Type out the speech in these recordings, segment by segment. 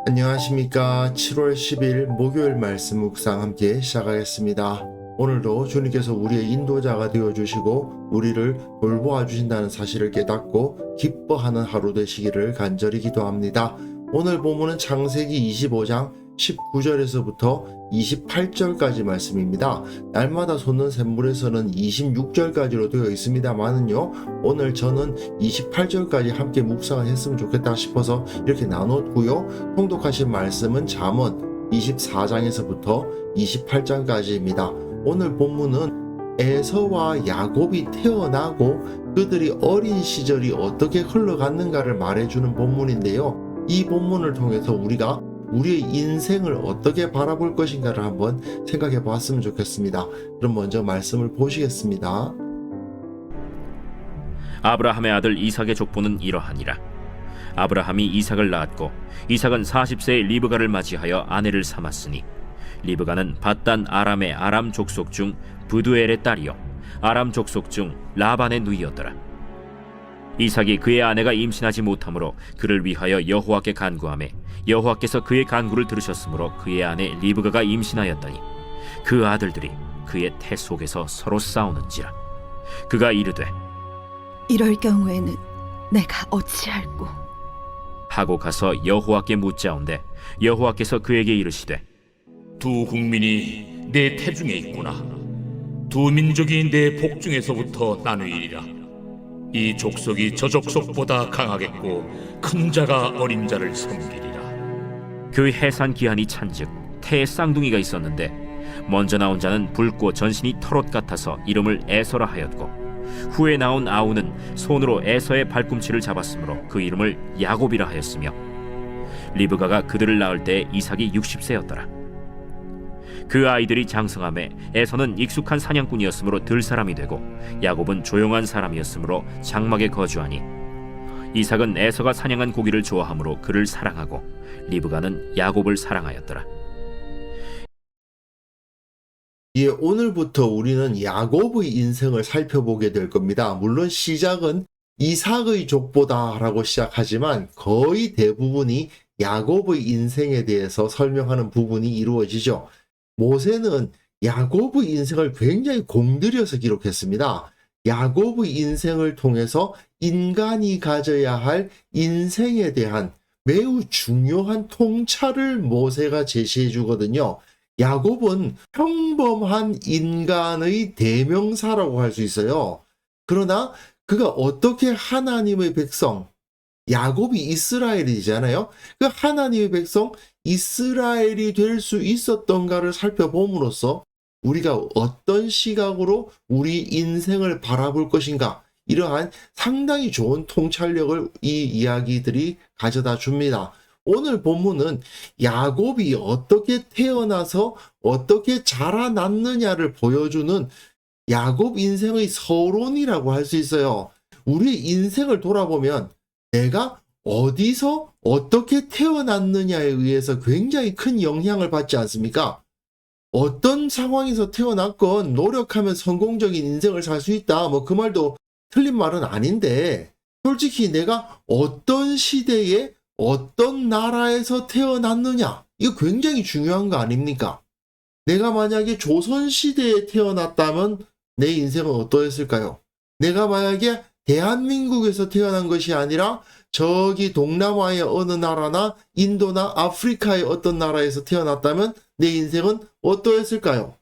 안녕하십니까. 7월 10일 목요일 말씀 묵상 함께 시작하겠습니다. 오늘도 주님께서 우리의 인도자가 되어주시고 우리를 돌보아 주신다는 사실을 깨닫고 기뻐하는 하루 되시기를 간절히 기도합니다. 오늘 본문은 창세기 25장 19절에서부터 28절까지 말씀입니다. 날마다 솟는 샘물에서는 26절까지로 되어 있습니다만은요, 오늘 저는 28절까지 함께 묵상을 했으면 좋겠다 싶어서 이렇게 나눴고요. 통독하신 말씀은 잠언 24장에서부터 28장까지입니다. 오늘 본문은 에서와 야곱이 태어나고 그들이 어린 시절이 어떻게 흘러갔는가를 말해주는 본문인데요. 이 본문을 통해서 우리가 우리의 인생을 어떻게 바라볼 것인가를 한번 생각해 보았으면 좋겠습니다. 그럼 먼저 말씀을 보시겠습니다. 아브라함의 아들 이삭의 족보는 이러하니라. 아브라함이 이삭을 낳았고 이삭은 40세에 리브가를 맞이하여 아내를 삼았으니 리브가는 밧단 아람의 아람 족속 중 브두엘의 딸이요 아람 족속 중 라반의 누이였더라. 이삭이 그의 아내가 임신하지 못하므로 그를 위하여 여호와께 간구하매 여호와께서 그의 간구를 들으셨으므로 그의 아내 리브가가 임신하였더니 그 아들들이 그의 태 속에서 서로 싸우는지라. 그가 이르되 이럴 경우에는 내가 어찌할꼬? 하고 가서 여호와께 묻자온데 여호와께서 그에게 이르시되 두 국민이 내 태중에 있구나. 두 민족이 내 복중에서부터 나누이리라. 이 족속이 저 족속보다 강하겠고 큰 자가 어린 자를 섬기리라. 그 해산 기한이 찬즉 태에 쌍둥이가 있었는데 먼저 나온 자는 붉고 전신이 털옷 같아서 이름을 에서라 하였고 후에 나온 아우는 손으로 에서의 발꿈치를 잡았으므로 그 이름을 야곱이라 하였으며 리브가가 그들을 낳을 때 이삭이 60세였더라. 그 아이들이 장성함에 에서는 익숙한 사냥꾼이었으므로 들사람이 되고 야곱은 조용한 사람이었으므로 장막에 거주하니 이삭은 에서가 사냥한 고기를 좋아하므로 그를 사랑하고 리브가는 야곱을 사랑하였더라. 예, 오늘부터 우리는 야곱의 인생을 살펴보게 될 겁니다. 물론 시작은 이삭의 족보다라고 시작하지만 거의 대부분이 야곱의 인생에 대해서 설명하는 부분이 이루어지죠. 모세는 야곱의 인생을 굉장히 공들여서 기록했습니다. 야곱의 인생을 통해서 인간이 가져야 할 인생에 대한 매우 중요한 통찰을 모세가 제시해 주거든요. 야곱은 평범한 인간의 대명사라고 할 수 있어요. 그러나 그가 어떻게 하나님의 백성, 야곱이 이스라엘이잖아요. 그 하나님의 백성 이스라엘이 될 수 있었던가를 살펴봄으로써 우리가 어떤 시각으로 우리 인생을 바라볼 것인가, 이러한 상당히 좋은 통찰력을 이 이야기들이 가져다 줍니다. 오늘 본문은 야곱이 어떻게 태어나서 어떻게 자라났느냐를 보여주는 야곱 인생의 서론이라고 할 수 있어요. 우리 인생을 돌아보면 내가 어디서 어떻게 태어났느냐에 의해서 굉장히 큰 영향을 받지 않습니까? 어떤 상황에서 태어났건 노력하면 성공적인 인생을 살 수 있다. 그 말도 틀린 말은 아닌데, 솔직히 내가 어떤 시대에 어떤 나라에서 태어났느냐, 이거 굉장히 중요한 거 아닙니까? 내가 만약에 조선시대에 태어났다면 내 인생은 어떠했을까요? 내가 만약에 대한민국에서 태어난 것이 아니라 저기 동남아의 어느 나라나 인도나 아프리카의 어떤 나라에서 태어났다면 내 인생은 어떠했을까요?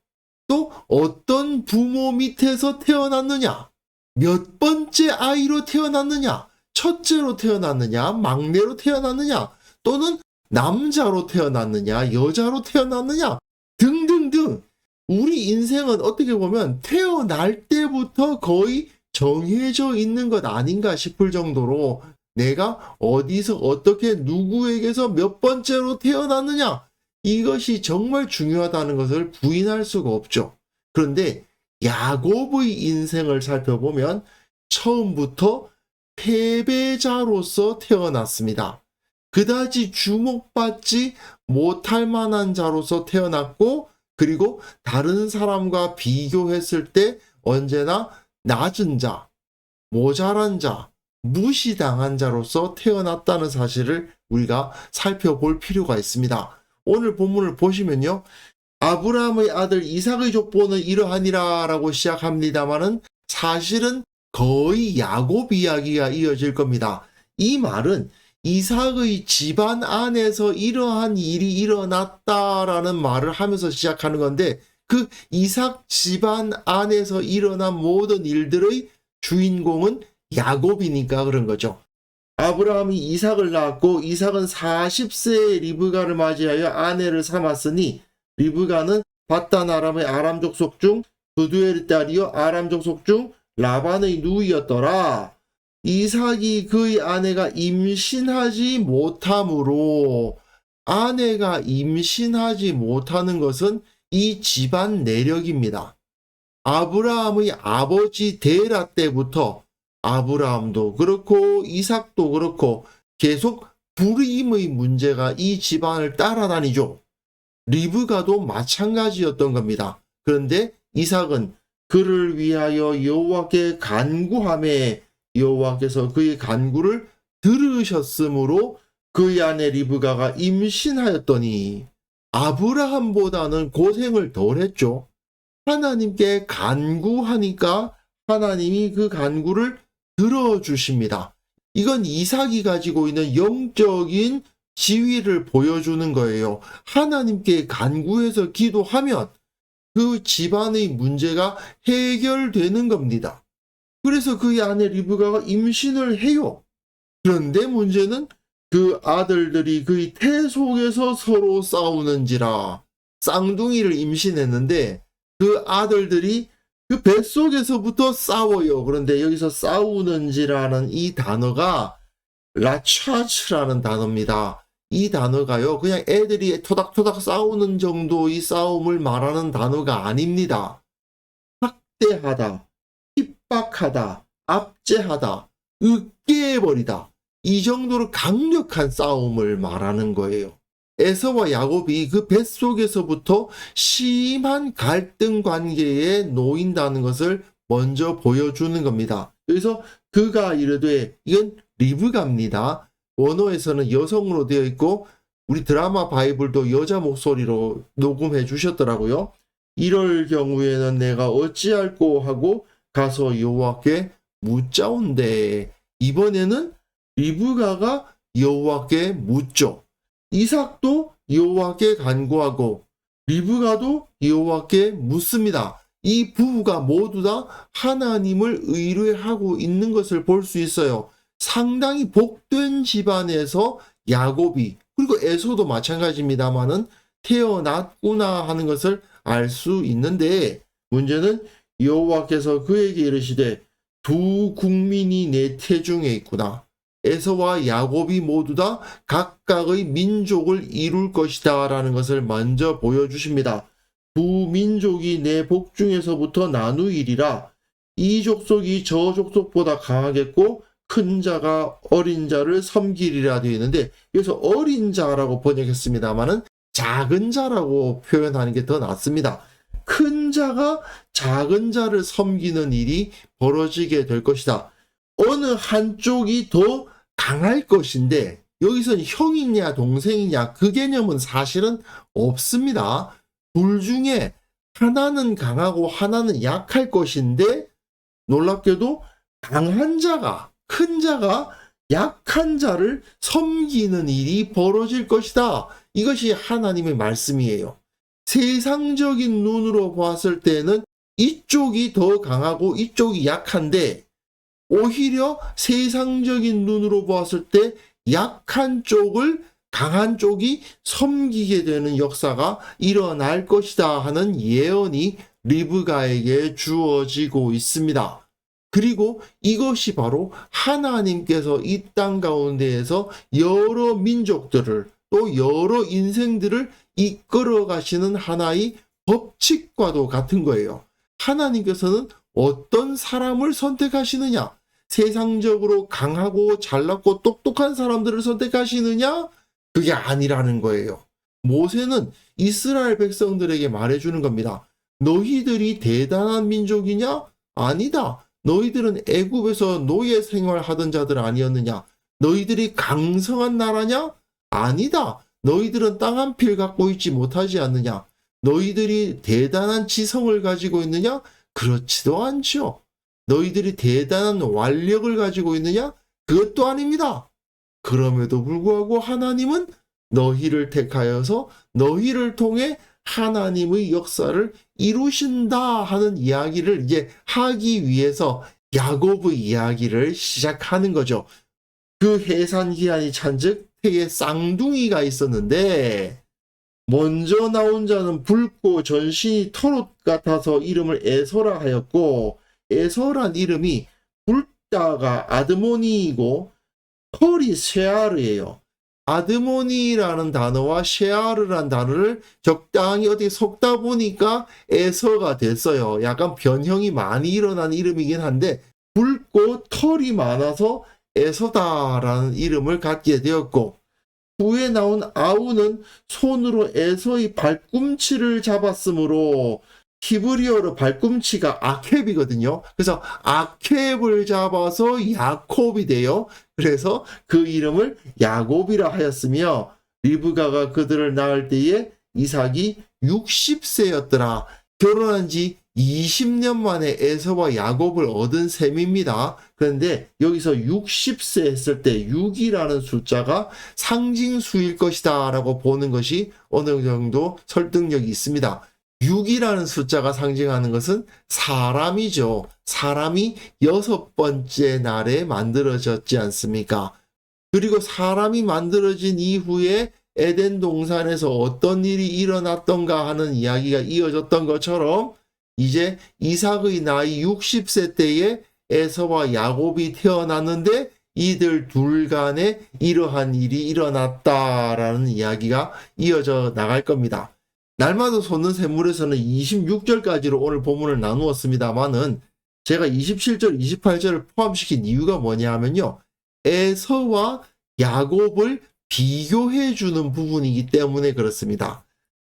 또 어떤 부모 밑에서 태어났느냐? 몇 번째 아이로 태어났느냐? 첫째로 태어났느냐? 막내로 태어났느냐? 또는 남자로 태어났느냐? 여자로 태어났느냐? 등등등. 우리 인생은 어떻게 보면 태어날 때부터 거의 정해져 있는 것 아닌가 싶을 정도로 내가 어디서 어떻게 누구에게서 몇 번째로 태어났느냐, 이것이 정말 중요하다는 것을 부인할 수가 없죠. 그런데 야곱의 인생을 살펴보면 처음부터 패배자로서 태어났습니다. 그다지 주목받지 못할 만한 자로서 태어났고, 그리고 다른 사람과 비교했을 때 언제나 낮은 자, 모자란 자, 무시당한 자로서 태어났다는 사실을 우리가 살펴볼 필요가 있습니다. 오늘 본문을 보시면요. 아브라함의 아들 이삭의 족보는 이러하니라 라고 시작합니다만은 사실은 거의 야곱 이야기가 이어질 겁니다. 이 말은 이삭의 집안 안에서 이러한 일이 일어났다라는 말을 하면서 시작하는 건데 그 이삭 집안 안에서 일어난 모든 일들의 주인공은 야곱이니까 그런 거죠. 아브라함이 이삭을 낳았고 이삭은 40세에 리브가를 맞이하여 아내를 삼았으니 리브가는 바단 아람의 아람 족속 중 두두엘의 딸이요 아람 족속 중 라반의 누이였더라. 이삭이 그의 아내가 임신하지 못함으로 아내가 임신하지 못하는 것은 이 집안 내력입니다. 아브라함의 아버지 데라 때부터 아브라함도 그렇고 이삭도 그렇고 계속 불임의 문제가 이 집안을 따라다니죠. 리브가도 마찬가지였던 겁니다. 그런데 이삭은 그를 위하여 여호와께 간구하매 여호와께서 그의 간구를 들으셨으므로 그의 아내 리브가가 임신하였더니 아브라함보다는 고생을 덜 했죠. 하나님께 간구하니까 하나님이 그 간구를 들어주십니다. 이건 이삭이 가지고 있는 영적인 지위를 보여주는 거예요. 하나님께 간구해서 기도하면 그 집안의 문제가 해결되는 겁니다. 그래서 그의 아내 리브가가 임신을 해요. 그런데 문제는 그 아들들이 그의 태 속에서 서로 싸우는지라 쌍둥이를 임신했는데 그 아들들이 그 뱃속에서부터 싸워요. 그런데 여기서 싸우는지라는 이 단어가 라차츠라는 단어입니다. 이 단어가요. 그냥 애들이 토닥토닥 싸우는 정도의 싸움을 말하는 단어가 아닙니다. 학대하다, 핍박하다, 압제하다, 으깨버리다. 이 정도로 강력한 싸움을 말하는 거예요. 에서와 야곱이 그 뱃속에서부터 심한 갈등 관계에 놓인다는 것을 먼저 보여주는 겁니다. 여기서 그가 이르되 이건 리브가입니다. 원어에서는 여성으로 되어 있고 우리 드라마 바이블도 여자 목소리로 녹음해 주셨더라고요. 이럴 경우에는 내가 어찌할꼬 하고 가서 여호와께 묻자온대. 이번에는 리브가가 여호와께 묻죠. 이삭도 여호와께 간구하고 리브가도 여호와께 묻습니다. 이 부부가 모두 다 하나님을 의뢰하고 있는 것을 볼 수 있어요. 상당히 복된 집안에서 야곱이 그리고 에서도 마찬가지입니다만은 태어났구나 하는 것을 알 수 있는데 문제는 여호와께서 그에게 이르시되 두 국민이 내 태중에 있구나. 에서와 야곱이 모두 다 각각의 민족을 이룰 것이다 라는 것을 먼저 보여주십니다. 두 민족이 내 복중에서부터 나누이리라. 이 족속이 저 족속보다 강하겠고 큰 자가 어린 자를 섬기리라 되어 있는데 여기서 어린 자라고 번역했습니다만은 작은 자라고 표현하는 게 더 낫습니다. 큰 자가 작은 자를 섬기는 일이 벌어지게 될 것이다. 어느 한쪽이 더 강할 것인데 여기서는 형이냐 동생이냐 그 개념은 사실은 없습니다. 둘 중에 하나는 강하고 하나는 약할 것인데 놀랍게도 강한 자가 큰 자가 약한 자를 섬기는 일이 벌어질 것이다. 이것이 하나님의 말씀이에요. 세상적인 눈으로 봤을 때는 이쪽이 더 강하고 이쪽이 약한데 오히려 세상적인 눈으로 보았을 때 약한 쪽을 강한 쪽이 섬기게 되는 역사가 일어날 것이다 하는 예언이 리브가에게 주어지고 있습니다. 그리고 이것이 바로 하나님께서 이 땅 가운데에서 여러 민족들을 또 여러 인생들을 이끌어 가시는 하나의 법칙과도 같은 거예요. 하나님께서는 어떤 사람을 선택하시느냐? 세상적으로 강하고 잘났고 똑똑한 사람들을 선택하시느냐? 그게 아니라는 거예요. 모세는 이스라엘 백성들에게 말해주는 겁니다. 너희들이 대단한 민족이냐? 아니다. 너희들은 애굽에서 노예 생활하던 자들 아니었느냐? 너희들이 강성한 나라냐? 아니다. 너희들은 땅 한 필 갖고 있지 못하지 않느냐? 너희들이 대단한 지성을 가지고 있느냐? 그렇지도 않죠. 너희들이 대단한 완력을 가지고 있느냐? 그것도 아닙니다. 그럼에도 불구하고 하나님은 너희를 택하여서 너희를 통해 하나님의 역사를 이루신다 하는 이야기를 이제 하기 위해서 야곱의 이야기를 시작하는 거죠. 그 해산 기한이 찬즉 태에 쌍둥이가 있었는데 먼저 나온 자는 붉고 전신이 털옷 같아서 이름을 에서라 하였고, 에서란 이름이 붉다가 아드모니이고 털이 쉐아르예요. 아드모니라는 단어와 쉐아르란 단어를 적당히 어떻게 섞다 보니까 에서가 됐어요. 약간 변형이 많이 일어난 이름이긴 한데 붉고 털이 많아서 에서다라는 이름을 갖게 되었고, 후에 나온 아우는 손으로 에서의 발꿈치를 잡았으므로 히브리어로 발꿈치가 아켑이거든요. 그래서 아켑을 잡아서 야콥이 돼요. 그래서 그 이름을 야곱이라 하였으며, 리브가가 그들을 낳을 때에 이삭이 60세였더라. 결혼한 지 20년 만에 에서와 야곱을 얻은 셈입니다. 그런데 여기서 60세 했을 때 6이라는 숫자가 상징수일 것이다 라고 보는 것이 어느 정도 설득력이 있습니다. 6이라는 숫자가 상징하는 것은 사람이죠. 사람이 6번째 날에 만들어졌지 않습니까? 그리고 사람이 만들어진 이후에 에덴 동산에서 어떤 일이 일어났던가 하는 이야기가 이어졌던 것처럼 이제 이삭의 나이 60세 때에 에서와 야곱이 태어났는데 이들 둘 간에 이러한 일이 일어났다라는 이야기가 이어져 나갈 겁니다. 날마다 솟는 샘물에서는 26절까지로 오늘 본문을 나누었습니다만은 제가 27절, 28절을 포함시킨 이유가 뭐냐 하면요. 에서와 야곱을 비교해 주는 부분이기 때문에 그렇습니다.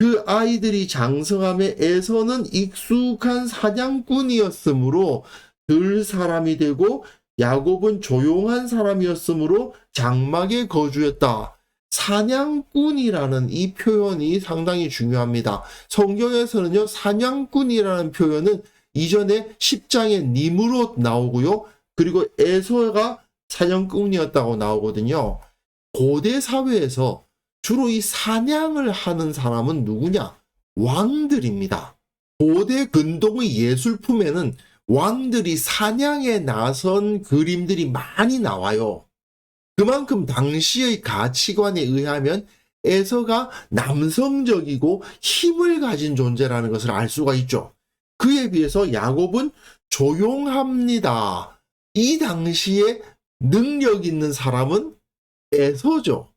그 아이들이 장성함에 에서는 익숙한 사냥꾼이었으므로 들 사람이 되고, 야곱은 조용한 사람이었으므로 장막에 거주했다. 사냥꾼이라는 이 표현이 상당히 중요합니다. 성경에서는요, 사냥꾼이라는 표현은 이전에 10장에 니므롯 나오고요. 그리고 에서가 사냥꾼이었다고 나오거든요. 고대 사회에서 주로 이 사냥을 하는 사람은 누구냐? 왕들입니다. 고대 근동의 예술품에는 왕들이 사냥에 나선 그림들이 많이 나와요. 그만큼 당시의 가치관에 의하면 에서가 남성적이고 힘을 가진 존재라는 것을 알 수가 있죠. 그에 비해서 야곱은 조용합니다. 이 당시에 능력 있는 사람은 에서죠.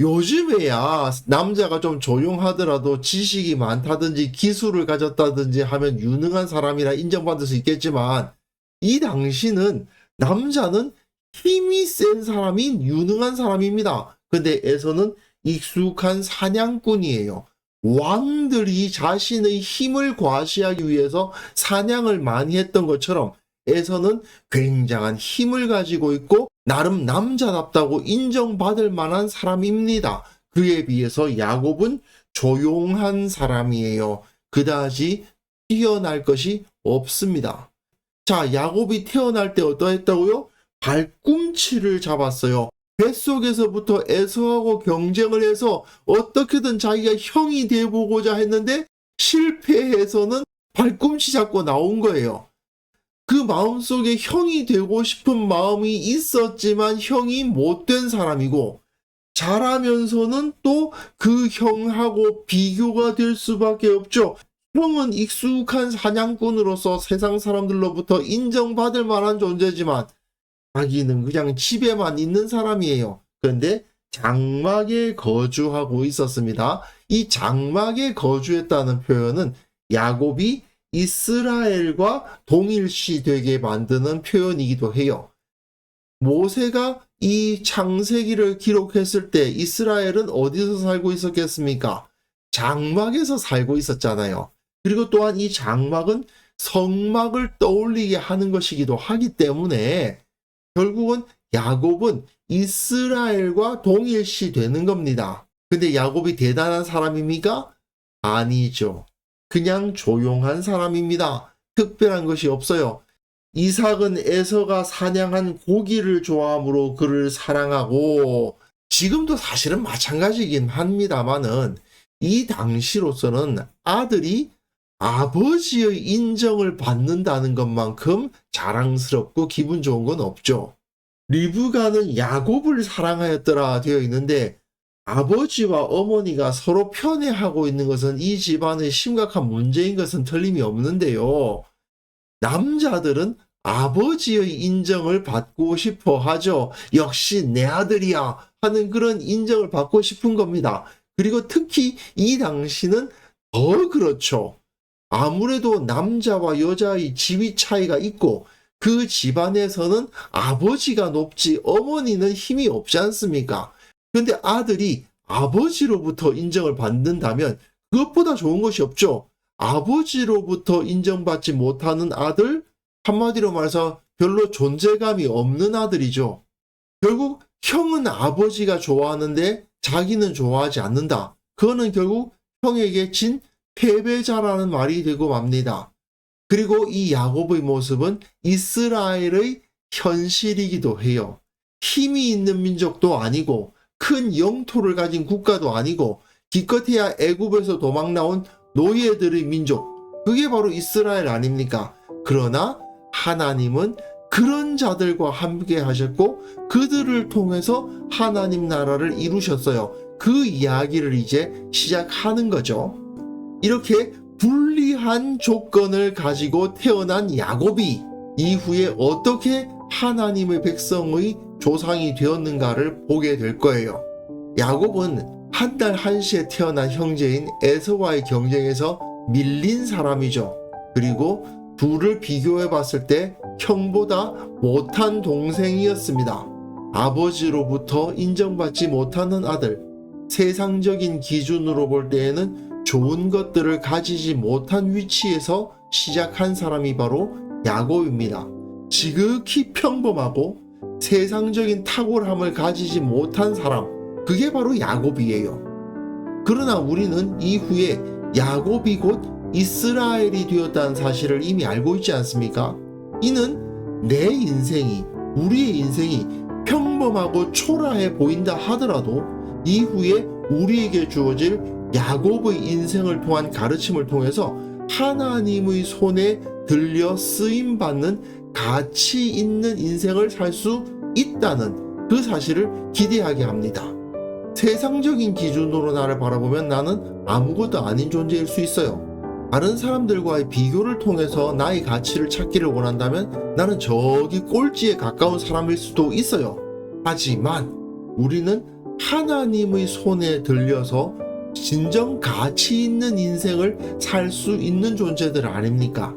요즘에야 남자가 좀 조용하더라도 지식이 많다든지 기술을 가졌다든지 하면 유능한 사람이라 인정받을 수 있겠지만, 이 당시는 남자는 힘이 센 사람이 유능한 사람입니다. 근데 에서는 익숙한 사냥꾼이에요. 왕들이 자신의 힘을 과시하기 위해서 사냥을 많이 했던 것처럼 에서는 굉장한 힘을 가지고 있고 나름 남자답다고 인정받을 만한 사람입니다. 그에 비해서 야곱은 조용한 사람이에요. 그다지 뛰어날 것이 없습니다. 자, 야곱이 태어날 때 어떠했다고요? 발꿈치를 잡았어요. 뱃속에서부터 에서하고 경쟁을 해서 어떻게든 자기가 형이 돼보고자 했는데 실패해서는 발꿈치 잡고 나온 거예요. 그 마음속에 형이 되고 싶은 마음이 있었지만 형이 못된 사람이고, 자라면서는 또 그 형하고 비교가 될 수밖에 없죠. 형은 익숙한 사냥꾼으로서 세상 사람들로부터 인정받을 만한 존재지만 자기는 그냥 집에만 있는 사람이에요. 그런데 장막에 거주하고 있었습니다. 이 장막에 거주했다는 표현은 야곱이 이스라엘과 동일시되게 만드는 표현이기도 해요. 모세가 이 창세기를 기록했을 때 이스라엘은 어디서 살고 있었겠습니까? 장막에서 살고 있었잖아요. 그리고 또한 이 장막은 성막을 떠올리게 하는 것이기도 하기 때문에 결국은 야곱은 이스라엘과 동일시 되는 겁니다. 근데 야곱이 대단한 사람입니까? 아니죠. 그냥 조용한 사람입니다. 특별한 것이 없어요. 이삭은 에서가 사냥한 고기를 좋아하므로 그를 사랑하고, 지금도 사실은 마찬가지긴 합니다만은 이 당시로서는 아들이 아버지의 인정을 받는다는 것만큼 자랑스럽고 기분 좋은 건 없죠. 리브가는 야곱을 사랑하였더라 되어 있는데, 아버지와 어머니가 서로 편애하고 있는 것은 이 집안의 심각한 문제인 것은 틀림이 없는데요. 남자들은 아버지의 인정을 받고 싶어 하죠. 역시 내 아들이야 하는 그런 인정을 받고 싶은 겁니다. 그리고 특히 이 당시는 더 그렇죠. 아무래도 남자와 여자의 지위 차이가 있고, 그 집안에서는 아버지가 높지 어머니는 힘이 없지 않습니까? 근데 아들이 아버지로부터 인정을 받는다면 그것보다 좋은 것이 없죠. 아버지로부터 인정받지 못하는 아들, 한마디로 말해서 별로 존재감이 없는 아들이죠. 결국 형은 아버지가 좋아하는데 자기는 좋아하지 않는다. 그거는 결국 형에게 진 패배자라는 말이 되고 맙니다. 그리고 이 야곱의 모습은 이스라엘의 현실이기도 해요. 힘이 있는 민족도 아니고 큰 영토를 가진 국가도 아니고 기껏해야 애굽에서 도망 나온 노예들의 민족, 그게 바로 이스라엘 아닙니까? 그러나 하나님은 그런 자들과 함께 하셨고 그들을 통해서 하나님 나라를 이루셨어요. 그 이야기를 이제 시작하는 거죠. 이렇게 불리한 조건을 가지고 태어난 야곱이 이후에 어떻게 하나님의 백성의 조상이 되었는가를 보게 될 거예요. 야곱은 한 달 한시에 태어난 형제인 에서와의 경쟁에서 밀린 사람이죠. 그리고 둘을 비교해 봤을 때 형보다 못한 동생이었습니다. 아버지로부터 인정받지 못하는 아들, 세상적인 기준으로 볼 때에는 좋은 것들을 가지지 못한 위치에서 시작한 사람이 바로 야곱입니다. 지극히 평범하고 세상적인 탁월함을 가지지 못한 사람, 그게 바로 야곱이에요. 그러나 우리는 이후에 야곱이 곧 이스라엘이 되었다는 사실을 이미 알고 있지 않습니까? 이는 내 인생이, 우리의 인생이 평범하고 초라해 보인다 하더라도 이후에 우리에게 주어질 야곱의 인생을 통한 가르침을 통해서 하나님의 손에 들려 쓰임받는 가치 있는 인생을 살 수 있다는 그 사실을 기대하게 합니다. 세상적인 기준으로 나를 바라보면 나는 아무것도 아닌 존재일 수 있어요. 다른 사람들과의 비교를 통해서 나의 가치를 찾기를 원한다면 나는 저기 꼴찌에 가까운 사람일 수도 있어요. 하지만 우리는 하나님의 손에 들려서 진정 가치 있는 인생을 살 수 있는 존재들 아닙니까?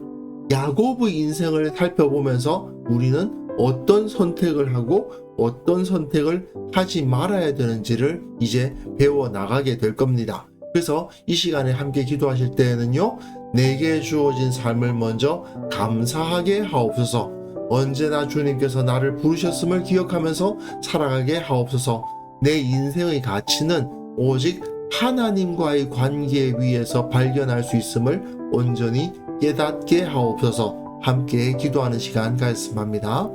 야곱의 인생을 살펴보면서 우리는 어떤 선택을 하고 어떤 선택을 하지 말아야 되는지를 이제 배워나가게 될 겁니다. 그래서 이 시간에 함께 기도하실 때에는요, 내게 주어진 삶을 먼저 감사하게 하옵소서. 언제나 주님께서 나를 부르셨음을 기억하면서 살아가게 하옵소서. 내 인생의 가치는 오직 하나님과의 관계 위에서 발견할 수 있음을 온전히 깨닫게 하옵소서. 함께 기도하는 시간 가졌습니다.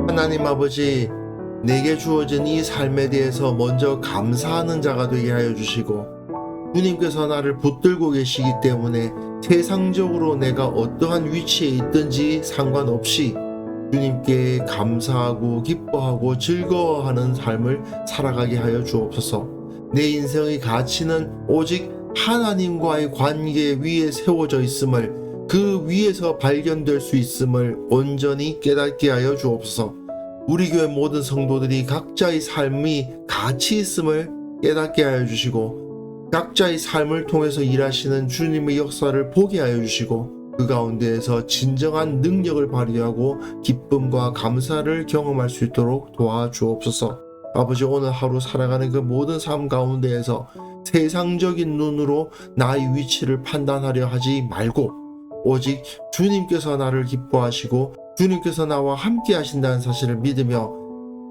하나님 아버지, 내게 주어진 이 삶에 대해서 먼저 감사하는 자가 되게 하여 주시고, 주님께서 나를 붙들고 계시기 때문에 세상적으로 내가 어떠한 위치에 있든지 상관없이 주님께 감사하고 기뻐하고 즐거워하는 삶을 살아가게 하여 주옵소서. 내 인생의 가치는 오직 하나님과의 관계 위에 세워져 있음을, 그 위에서 발견될 수 있음을 온전히 깨닫게 하여 주옵소서. 우리 교회 모든 성도들이 각자의 삶이 가치 있음을 깨닫게 하여 주시고 각자의 삶을 통해서 일하시는 주님의 역사를 보게 하여 주시고 그 가운데에서 진정한 능력을 발휘하고 기쁨과 감사를 경험할 수 있도록 도와주옵소서. 아버지, 오늘 하루 살아가는 그 모든 삶 가운데에서 세상적인 눈으로 나의 위치를 판단하려 하지 말고 오직 주님께서 나를 기뻐하시고 주님께서 나와 함께 하신다는 사실을 믿으며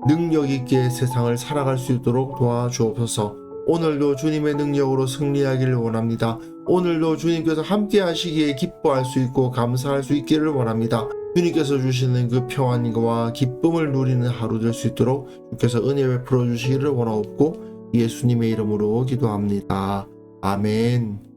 능력 있게 세상을 살아갈 수 있도록 도와주옵소서. 오늘도 주님의 능력으로 승리하기를 원합니다. 오늘도 주님께서 함께 하시기에 기뻐할 수 있고 감사할 수 있기를 원합니다. 주님께서 주시는 그 평안과 기쁨을 누리는 하루 될 수 있도록 주께서 은혜 베풀어 주시기를 원하옵고 예수님의 이름으로 기도합니다. 아멘.